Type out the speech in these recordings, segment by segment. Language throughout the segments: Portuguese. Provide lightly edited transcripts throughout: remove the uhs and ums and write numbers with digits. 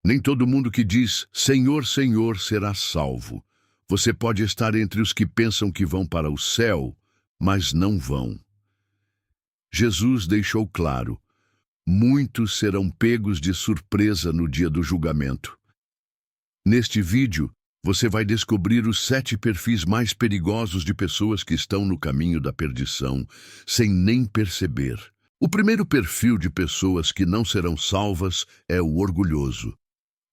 Nem todo mundo que diz Senhor, Senhor será salvo. Você pode estar entre os que pensam que vão para o céu, mas não vão. Jesus deixou claro: muitos serão pegos de surpresa no dia do julgamento. Neste vídeo, você vai descobrir os 7 perfis mais perigosos de pessoas que estão no caminho da perdição, sem nem perceber. O primeiro perfil de pessoas que não serão salvas é o orgulhoso.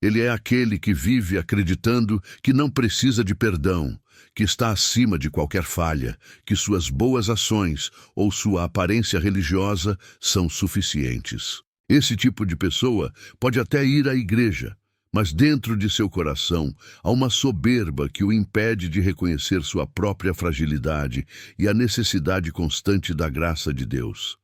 Ele é aquele que vive acreditando que não precisa de perdão, que está acima de qualquer falha, que suas boas ações ou sua aparência religiosa são suficientes. Esse tipo de pessoa pode até ir à igreja, mas dentro de seu coração há uma soberba que o impede de reconhecer sua própria fragilidade e a necessidade constante da graça de Deus.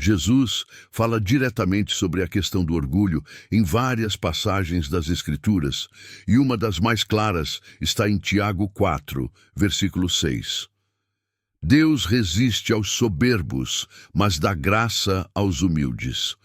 Jesus fala diretamente sobre a questão do orgulho em várias passagens das Escrituras, e uma das mais claras está em Tiago 4, versículo 6. Deus resiste aos soberbos, mas dá graça aos humildes.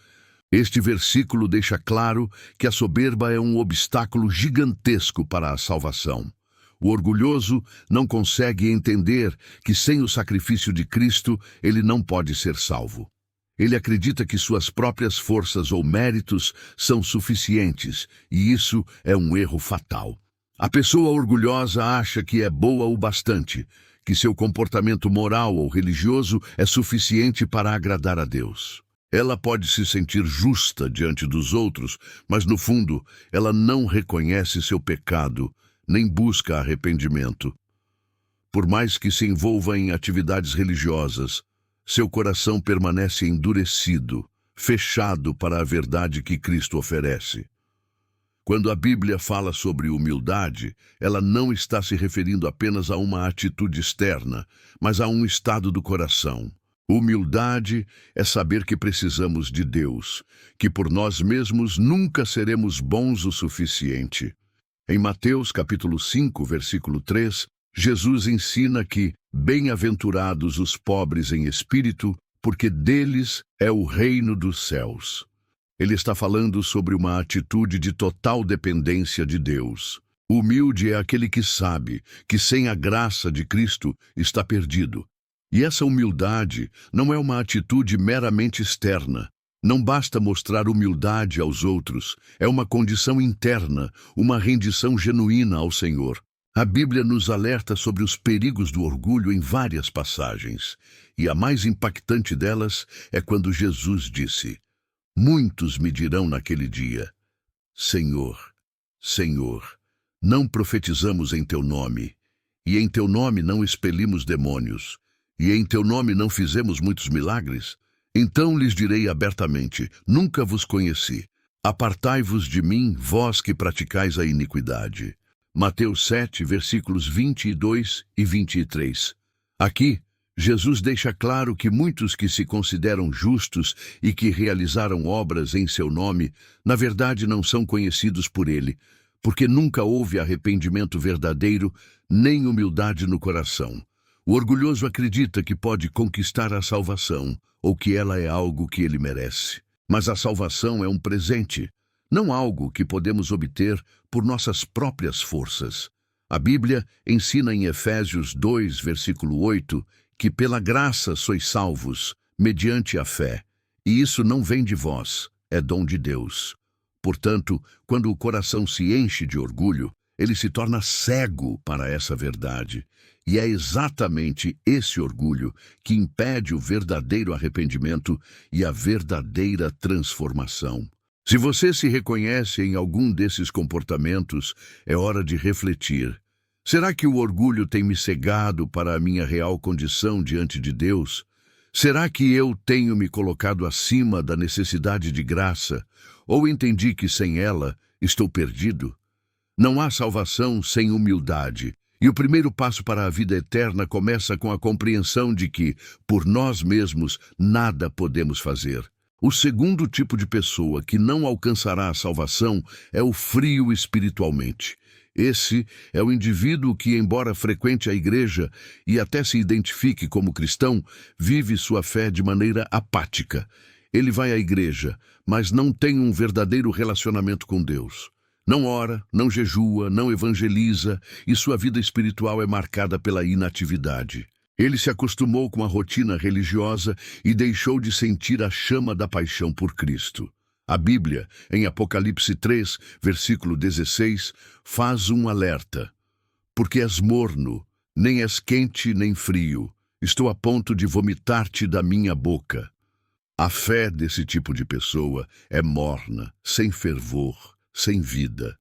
Este versículo deixa claro que a soberba é um obstáculo gigantesco para a salvação. O orgulhoso não consegue entender que sem o sacrifício de Cristo ele não pode ser salvo. Ele acredita que suas próprias forças ou méritos são suficientes, e isso é um erro fatal. A pessoa orgulhosa acha que é boa o bastante, que seu comportamento moral ou religioso é suficiente para agradar a Deus. Ela pode se sentir justa diante dos outros, mas no fundo ela não reconhece seu pecado, nem busca arrependimento. Por mais que se envolva em atividades religiosas, seu coração permanece endurecido, fechado para a verdade que Cristo oferece. Quando a Bíblia fala sobre humildade, ela não está se referindo apenas a uma atitude externa, mas a um estado do coração. Humildade é saber que precisamos de Deus, que por nós mesmos nunca seremos bons o suficiente. Em Mateus capítulo 5, versículo 3, Jesus ensina que bem-aventurados os pobres em espírito, porque deles é o reino dos céus. Ele está falando sobre uma atitude de total dependência de Deus. O humilde é aquele que sabe que sem a graça de Cristo está perdido. E essa humildade não é uma atitude meramente externa. Não basta mostrar humildade aos outros, é uma condição interna, uma rendição genuína ao Senhor. A Bíblia nos alerta sobre os perigos do orgulho em várias passagens, e a mais impactante delas é quando Jesus disse: muitos me dirão naquele dia: Senhor, Senhor, não profetizamos em teu nome, e em teu nome não expelimos demônios, e em teu nome não fizemos muitos milagres? Então lhes direi abertamente: nunca vos conheci. Apartai-vos de mim, vós que praticais a iniquidade. Mateus 7, versículos 22 e 23. Aqui, Jesus deixa claro que muitos que se consideram justos e que realizaram obras em seu nome, na verdade não são conhecidos por ele, porque nunca houve arrependimento verdadeiro, nem humildade no coração. O orgulhoso acredita que pode conquistar a salvação, ou que ela é algo que ele merece. Mas a salvação é um presente, não algo que podemos obter por nossas próprias forças. A Bíblia ensina em Efésios 2, versículo 8, que pela graça sois salvos, mediante a fé, e isso não vem de vós, é dom de Deus. Portanto, quando o coração se enche de orgulho, ele se torna cego para essa verdade. E é exatamente esse orgulho que impede o verdadeiro arrependimento e a verdadeira transformação. Se você se reconhece em algum desses comportamentos, é hora de refletir. Será que o orgulho tem me cegado para a minha real condição diante de Deus? Será que eu tenho me colocado acima da necessidade de graça? Ou entendi que sem ela estou perdido? Não há salvação sem humildade. E o primeiro passo para a vida eterna começa com a compreensão de que, por nós mesmos, nada podemos fazer. O segundo tipo de pessoa que não alcançará a salvação é o frio espiritualmente. Esse é o indivíduo que, embora frequente a igreja e até se identifique como cristão, vive sua fé de maneira apática. Ele vai à igreja, mas não tem um verdadeiro relacionamento com Deus. Não ora, não jejua, não evangeliza, e sua vida espiritual é marcada pela inatividade. Ele se acostumou com a rotina religiosa e deixou de sentir a chama da paixão por Cristo. A Bíblia, em Apocalipse 3, versículo 16, faz um alerta. Porque és morno, nem és quente nem frio, estou a ponto de vomitar-te da minha boca. A fé desse tipo de pessoa é morna, sem fervor, sem vida.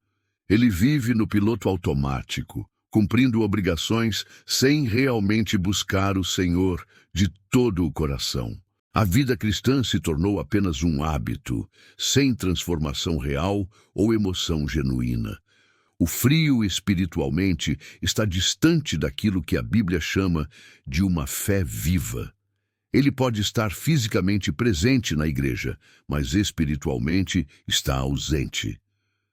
Ele vive no piloto automático, cumprindo obrigações sem realmente buscar o Senhor de todo o coração. A vida cristã se tornou apenas um hábito, sem transformação real ou emoção genuína. O frio espiritualmente está distante daquilo que a Bíblia chama de uma fé viva. Ele pode estar fisicamente presente na igreja, mas espiritualmente está ausente.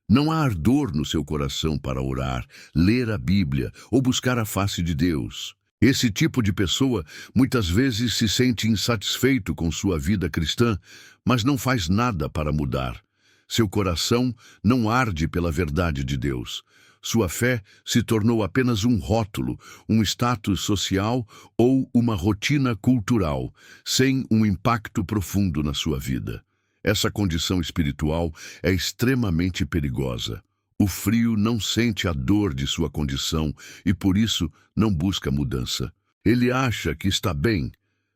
Não há ardor no seu coração para orar, ler a Bíblia ou buscar a face de Deus. Esse tipo de pessoa muitas vezes se sente insatisfeito com sua vida cristã, mas não faz nada para mudar. Seu coração não arde pela verdade de Deus. Sua fé se tornou apenas um rótulo, um status social ou uma rotina cultural, sem um impacto profundo na sua vida. Essa condição espiritual é extremamente perigosa. O frio não sente a dor de sua condição e, por isso, não busca mudança. Ele acha que está bem,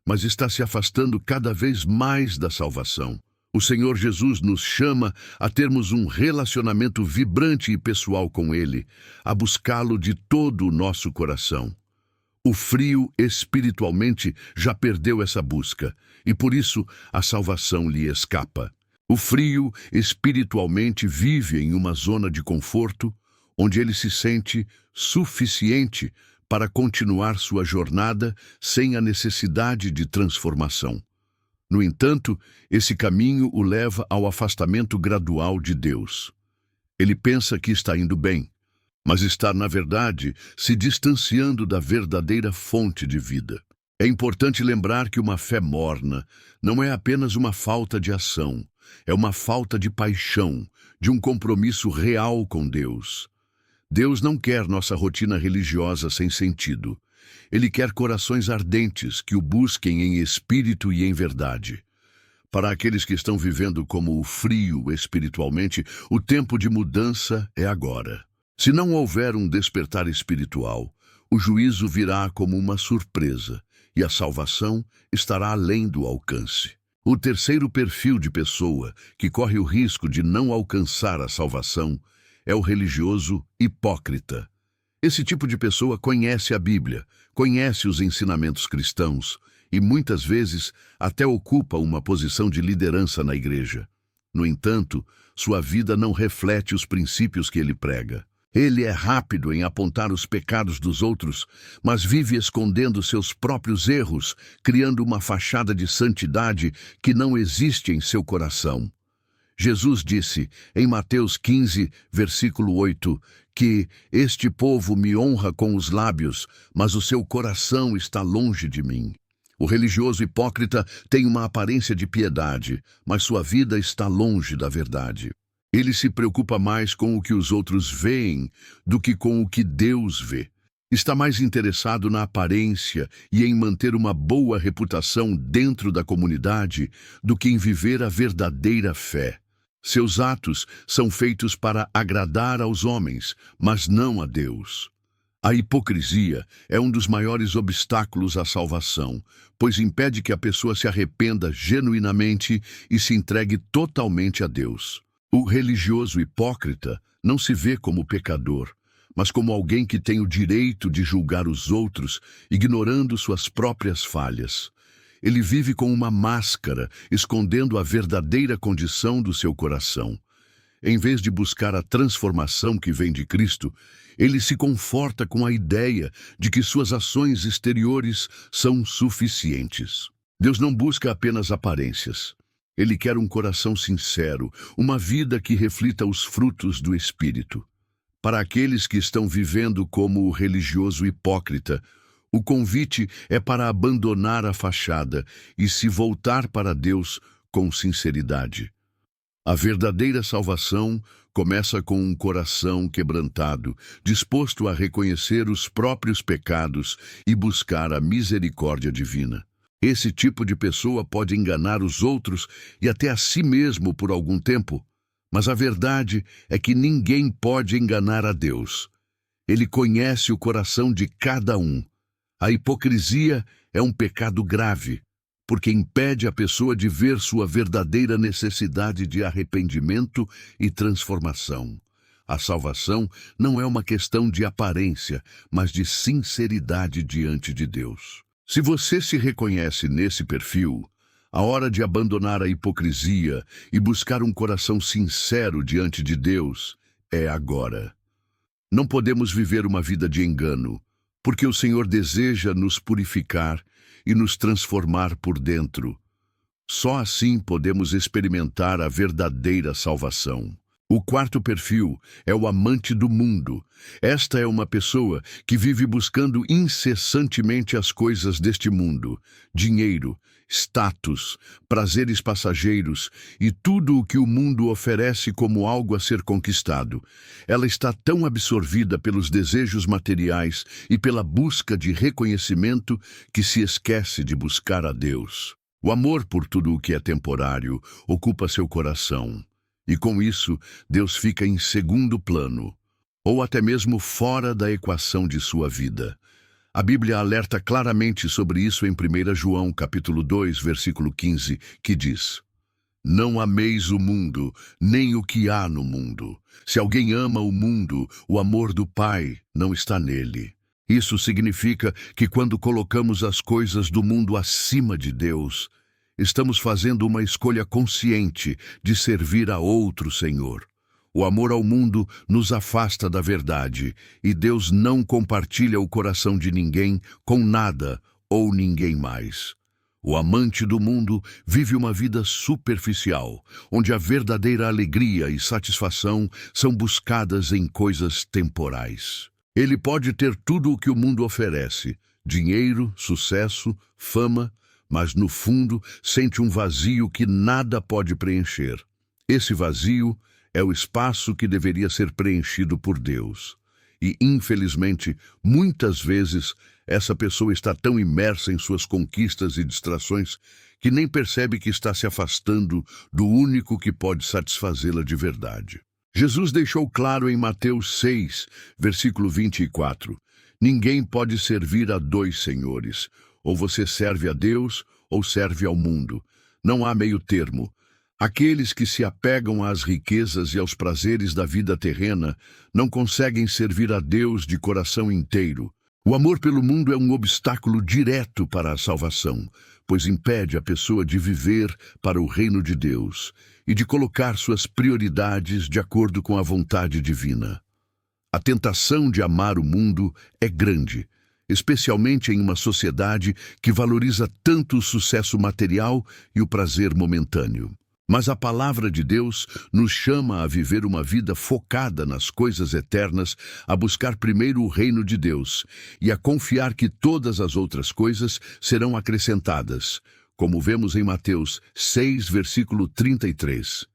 mas está se afastando cada vez mais da salvação. O Senhor Jesus nos chama a termos um relacionamento vibrante e pessoal com Ele, a buscá-lo de todo o nosso coração. O frio espiritualmente já perdeu essa busca, e por isso a salvação lhe escapa. O frio espiritualmente vive em uma zona de conforto, onde ele se sente suficiente para continuar sua jornada sem a necessidade de transformação. No entanto, esse caminho o leva ao afastamento gradual de Deus. Ele pensa que está indo bem, mas está, na verdade, se distanciando da verdadeira fonte de vida. É importante lembrar que uma fé morna não é apenas uma falta de ação, é uma falta de paixão, de um compromisso real com Deus. Deus não quer nossa rotina religiosa sem sentido. Ele quer corações ardentes que o busquem em espírito e em verdade. Para aqueles que estão vivendo como o frio espiritualmente, o tempo de mudança é agora. Se não houver um despertar espiritual, o juízo virá como uma surpresa e a salvação estará além do alcance. O terceiro perfil de pessoa que corre o risco de não alcançar a salvação é o religioso hipócrita. Esse tipo de pessoa conhece a Bíblia, conhece os ensinamentos cristãos e muitas vezes até ocupa uma posição de liderança na igreja. No entanto, sua vida não reflete os princípios que ele prega. Ele é rápido em apontar os pecados dos outros, mas vive escondendo seus próprios erros, criando uma fachada de santidade que não existe em seu coração. Jesus disse, em Mateus 15, versículo 8, que este povo me honra com os lábios, mas o seu coração está longe de mim. O religioso hipócrita tem uma aparência de piedade, mas sua vida está longe da verdade. Ele se preocupa mais com o que os outros veem do que com o que Deus vê. Está mais interessado na aparência e em manter uma boa reputação dentro da comunidade do que em viver a verdadeira fé. Seus atos são feitos para agradar aos homens, mas não a Deus. A hipocrisia é um dos maiores obstáculos à salvação, pois impede que a pessoa se arrependa genuinamente e se entregue totalmente a Deus. O religioso hipócrita não se vê como pecador, mas como alguém que tem o direito de julgar os outros, ignorando suas próprias falhas. Ele vive com uma máscara, escondendo a verdadeira condição do seu coração. Em vez de buscar a transformação que vem de Cristo, ele se conforta com a ideia de que suas ações exteriores são suficientes. Deus não busca apenas aparências. Ele quer um coração sincero, uma vida que reflita os frutos do Espírito. Para aqueles que estão vivendo como o religioso hipócrita, o convite é para abandonar a fachada e se voltar para Deus com sinceridade. A verdadeira salvação começa com um coração quebrantado, disposto a reconhecer os próprios pecados e buscar a misericórdia divina. Esse tipo de pessoa pode enganar os outros e até a si mesmo por algum tempo, mas a verdade é que ninguém pode enganar a Deus. Ele conhece o coração de cada um. A hipocrisia é um pecado grave, porque impede a pessoa de ver sua verdadeira necessidade de arrependimento e transformação. A salvação não é uma questão de aparência, mas de sinceridade diante de Deus. Se você se reconhece nesse perfil, a hora de abandonar a hipocrisia e buscar um coração sincero diante de Deus é agora. Não podemos viver uma vida de engano, porque o Senhor deseja nos purificar e nos transformar por dentro. Só assim podemos experimentar a verdadeira salvação. O quarto perfil é o amante do mundo. Esta é uma pessoa que vive buscando incessantemente as coisas deste mundo: dinheiro, status, prazeres passageiros e tudo o que o mundo oferece como algo a ser conquistado. Ela está tão absorvida pelos desejos materiais e pela busca de reconhecimento que se esquece de buscar a Deus. O amor por tudo o que é temporário ocupa seu coração. E com isso, Deus fica em segundo plano, ou até mesmo fora da equação de sua vida. A Bíblia alerta claramente sobre isso em 1 João, capítulo 2, versículo 15, que diz: Não ameis o mundo, nem o que há no mundo. Se alguém ama o mundo, o amor do Pai não está nele. Isso significa que quando colocamos as coisas do mundo acima de Deus, estamos fazendo uma escolha consciente de servir a outro Senhor. O amor ao mundo nos afasta da verdade, e Deus não compartilha o coração de ninguém com nada ou ninguém mais. O amante do mundo vive uma vida superficial, onde a verdadeira alegria e satisfação são buscadas em coisas temporais. Ele pode ter tudo o que o mundo oferece: dinheiro, sucesso, fama, mas no fundo sente um vazio que nada pode preencher. Esse vazio é o espaço que deveria ser preenchido por Deus. E, infelizmente, muitas vezes, essa pessoa está tão imersa em suas conquistas e distrações que nem percebe que está se afastando do único que pode satisfazê-la de verdade. Jesus deixou claro em Mateus 6, versículo 24, Ninguém pode servir a dois senhores. Ou você serve a Deus, ou serve ao mundo. Não há meio termo. Aqueles que se apegam às riquezas e aos prazeres da vida terrena não conseguem servir a Deus de coração inteiro. O amor pelo mundo é um obstáculo direto para a salvação, pois impede a pessoa de viver para o reino de Deus e de colocar suas prioridades de acordo com a vontade divina. A tentação de amar o mundo é grande, especialmente em uma sociedade que valoriza tanto o sucesso material e o prazer momentâneo. Mas a palavra de Deus nos chama a viver uma vida focada nas coisas eternas, a buscar primeiro o reino de Deus e a confiar que todas as outras coisas serão acrescentadas, como vemos em Mateus 6, versículo 33.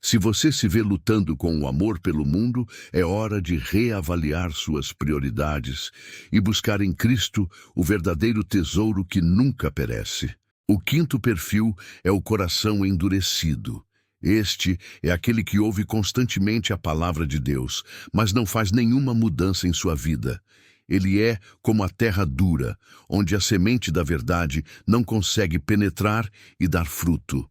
Se você se vê lutando com o amor pelo mundo, é hora de reavaliar suas prioridades e buscar em Cristo o verdadeiro tesouro que nunca perece. O quinto perfil é o coração endurecido. Este é aquele que ouve constantemente a palavra de Deus, mas não faz nenhuma mudança em sua vida. Ele é como a terra dura, onde a semente da verdade não consegue penetrar e dar fruto.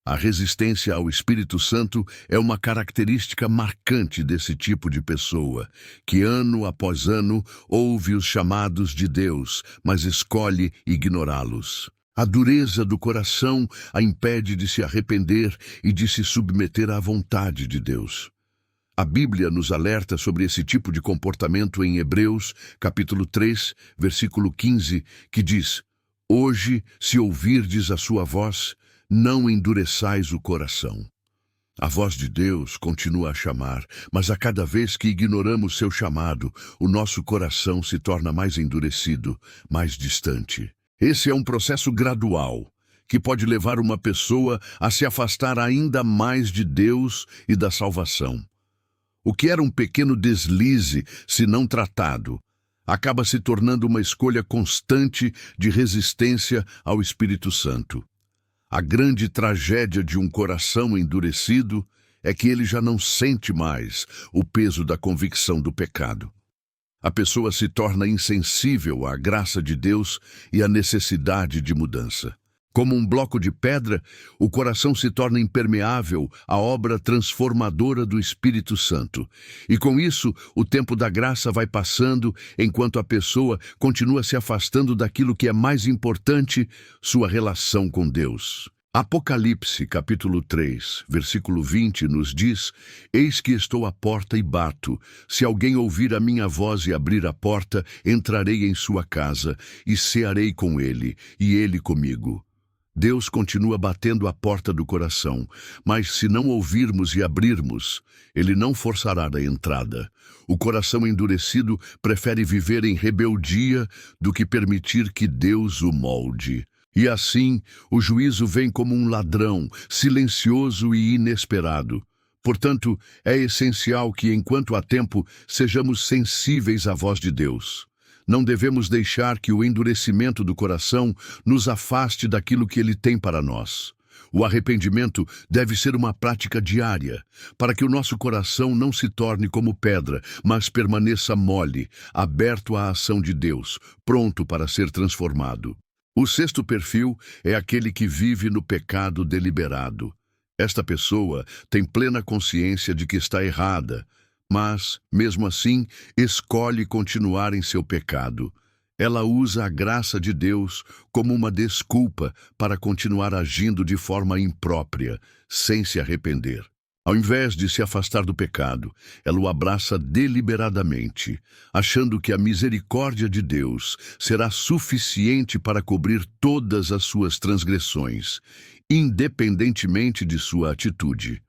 A resistência ao Espírito Santo é uma característica marcante desse tipo de pessoa, que ano após ano ouve os chamados de Deus, mas escolhe ignorá-los. A dureza do coração a impede de se arrepender e de se submeter à vontade de Deus. A Bíblia nos alerta sobre esse tipo de comportamento em Hebreus, capítulo 3, versículo 15, que diz: Hoje, se ouvirdes a sua voz, não endureçais o coração. A voz de Deus continua a chamar, mas a cada vez que ignoramos seu chamado, o nosso coração se torna mais endurecido, mais distante. Esse é um processo gradual, que pode levar uma pessoa a se afastar ainda mais de Deus e da salvação. O que era um pequeno deslize, se não tratado, acaba se tornando uma escolha constante de resistência ao Espírito Santo. A grande tragédia de um coração endurecido é que ele já não sente mais o peso da convicção do pecado. A pessoa se torna insensível à graça de Deus e à necessidade de mudança. Como um bloco de pedra, o coração se torna impermeável à obra transformadora do Espírito Santo. E com isso, o tempo da graça vai passando, enquanto a pessoa continua se afastando daquilo que é mais importante, sua relação com Deus. Apocalipse, capítulo 3, versículo 20, nos diz: Eis que estou à porta e bato. Se alguém ouvir a minha voz e abrir a porta, entrarei em sua casa e cearei com ele, e ele comigo. Deus continua batendo à porta do coração, mas se não ouvirmos e abrirmos, Ele não forçará a entrada. O coração endurecido prefere viver em rebeldia do que permitir que Deus o molde. E assim, o juízo vem como um ladrão, silencioso e inesperado. Portanto, é essencial que, enquanto há tempo, sejamos sensíveis à voz de Deus. Não devemos deixar que o endurecimento do coração nos afaste daquilo que Ele tem para nós. O arrependimento deve ser uma prática diária, para que o nosso coração não se torne como pedra, mas permaneça mole, aberto à ação de Deus, pronto para ser transformado. O sexto perfil é aquele que vive no pecado deliberado. Esta pessoa tem plena consciência de que está errada, mas, mesmo assim, escolhe continuar em seu pecado. Ela usa a graça de Deus como uma desculpa para continuar agindo de forma imprópria, sem se arrepender. Ao invés de se afastar do pecado, ela o abraça deliberadamente, achando que a misericórdia de Deus será suficiente para cobrir todas as suas transgressões, independentemente de sua atitude.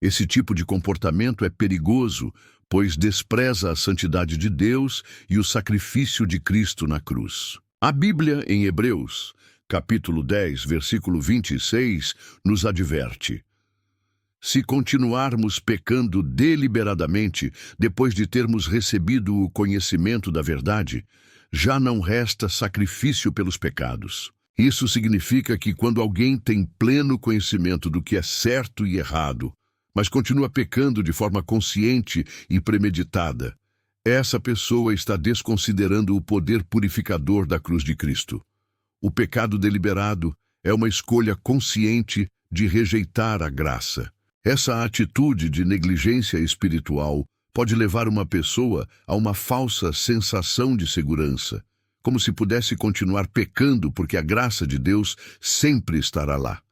Esse tipo de comportamento é perigoso, pois despreza a santidade de Deus e o sacrifício de Cristo na cruz. A Bíblia, em Hebreus, capítulo 10, versículo 26, nos adverte: Se continuarmos pecando deliberadamente, depois de termos recebido o conhecimento da verdade, já não resta sacrifício pelos pecados. Isso significa que quando alguém tem pleno conhecimento do que é certo e errado, mas continua pecando de forma consciente e premeditada, essa pessoa está desconsiderando o poder purificador da cruz de Cristo. O pecado deliberado é uma escolha consciente de rejeitar a graça. Essa atitude de negligência espiritual pode levar uma pessoa a uma falsa sensação de segurança, como se pudesse continuar pecando porque a graça de Deus sempre estará lá.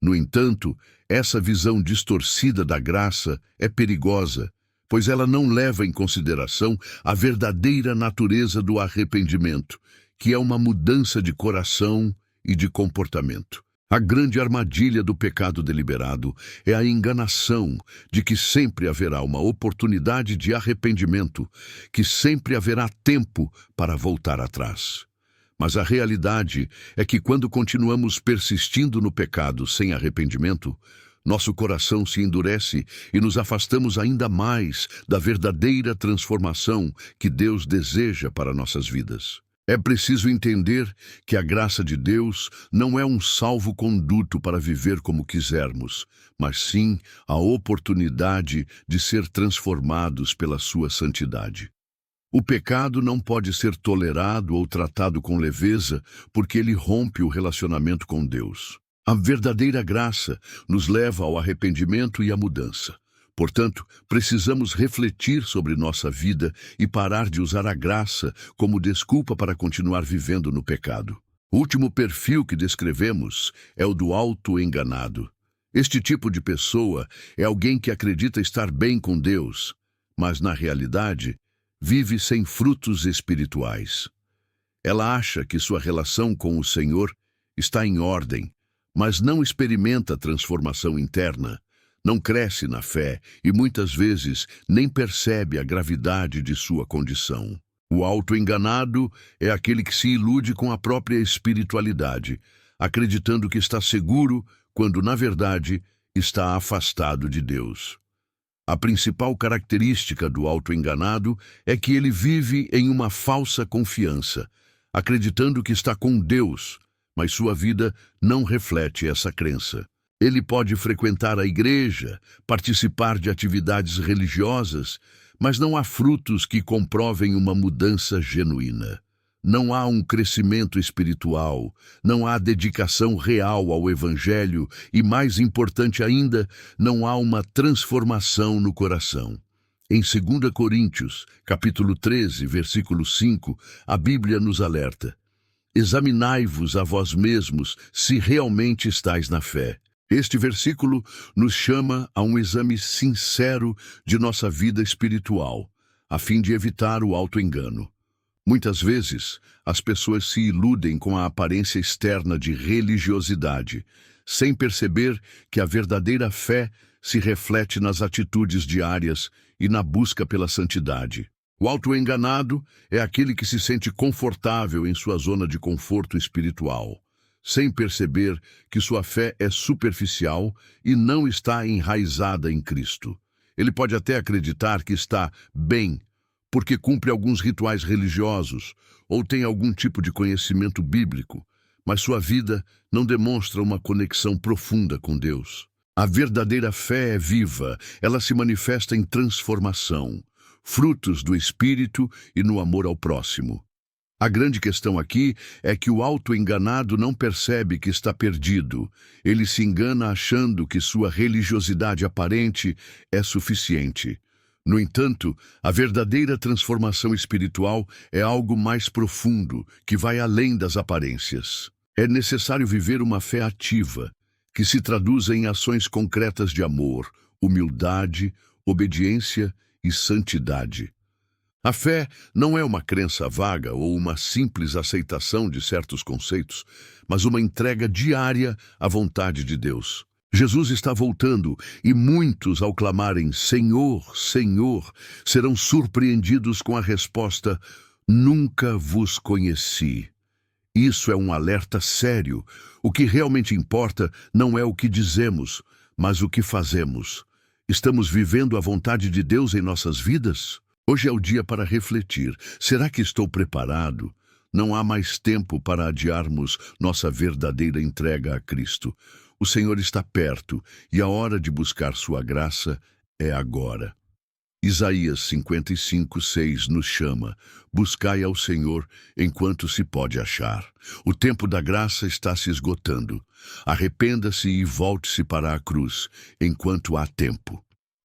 No entanto, essa visão distorcida da graça é perigosa, pois ela não leva em consideração a verdadeira natureza do arrependimento, que é uma mudança de coração e de comportamento. A grande armadilha do pecado deliberado é a enganação de que sempre haverá uma oportunidade de arrependimento, que sempre haverá tempo para voltar atrás. Mas a realidade é que quando continuamos persistindo no pecado sem arrependimento, nosso coração se endurece e nos afastamos ainda mais da verdadeira transformação que Deus deseja para nossas vidas. É preciso entender que a graça de Deus não é um salvo-conduto para viver como quisermos, mas sim a oportunidade de ser transformados pela sua santidade. O pecado não pode ser tolerado ou tratado com leveza porque ele rompe o relacionamento com Deus. A verdadeira graça nos leva ao arrependimento e à mudança. Portanto, precisamos refletir sobre nossa vida e parar de usar a graça como desculpa para continuar vivendo no pecado. O último perfil que descrevemos é o do auto-enganado. Este tipo de pessoa é alguém que acredita estar bem com Deus, mas, na realidade, vive sem frutos espirituais. Ela acha que sua relação com o Senhor está em ordem, mas não experimenta transformação interna, não cresce na fé e muitas vezes nem percebe a gravidade de sua condição. O auto-enganado é aquele que se ilude com a própria espiritualidade, acreditando que está seguro quando, na verdade, está afastado de Deus. A principal característica do auto-enganado é que ele vive em uma falsa confiança, acreditando que está com Deus, mas sua vida não reflete essa crença. Ele pode frequentar a igreja, participar de atividades religiosas, mas não há frutos que comprovem uma mudança genuína. Não há um crescimento espiritual, não há dedicação real ao Evangelho e, mais importante ainda, não há uma transformação no coração. Em 2 Coríntios, capítulo 13, versículo 5, a Bíblia nos alerta: examinai-vos a vós mesmos se realmente estáis na fé. Este versículo nos chama a um exame sincero de nossa vida espiritual, a fim de evitar o auto-engano. Muitas vezes, as pessoas se iludem com a aparência externa de religiosidade, sem perceber que a verdadeira fé se reflete nas atitudes diárias e na busca pela santidade. O auto-enganado é aquele que se sente confortável em sua zona de conforto espiritual, sem perceber que sua fé é superficial e não está enraizada em Cristo. Ele pode até acreditar que está bem, porque cumpre alguns rituais religiosos ou tem algum tipo de conhecimento bíblico, mas sua vida não demonstra uma conexão profunda com Deus. A verdadeira fé é viva, ela se manifesta em transformação, frutos do Espírito e no amor ao próximo. A grande questão aqui é que o auto-enganado não percebe que está perdido. Ele se engana achando que sua religiosidade aparente é suficiente. No entanto, a verdadeira transformação espiritual é algo mais profundo, que vai além das aparências. É necessário viver uma fé ativa, que se traduza em ações concretas de amor, humildade, obediência e santidade. A fé não é uma crença vaga ou uma simples aceitação de certos conceitos, mas uma entrega diária à vontade de Deus. Jesus está voltando e muitos, ao clamarem Senhor, Senhor, serão surpreendidos com a resposta: nunca vos conheci. Isso é um alerta sério. O que realmente importa não é o que dizemos, mas o que fazemos. Estamos vivendo a vontade de Deus em nossas vidas? Hoje é o dia para refletir. Será que estou preparado? Não há mais tempo para adiarmos nossa verdadeira entrega a Cristo. O Senhor está perto e a hora de buscar sua graça é agora. Isaías 55:6 nos chama: buscai ao Senhor enquanto se pode achar. O tempo da graça está se esgotando. Arrependa-se e volte-se para a cruz enquanto há tempo.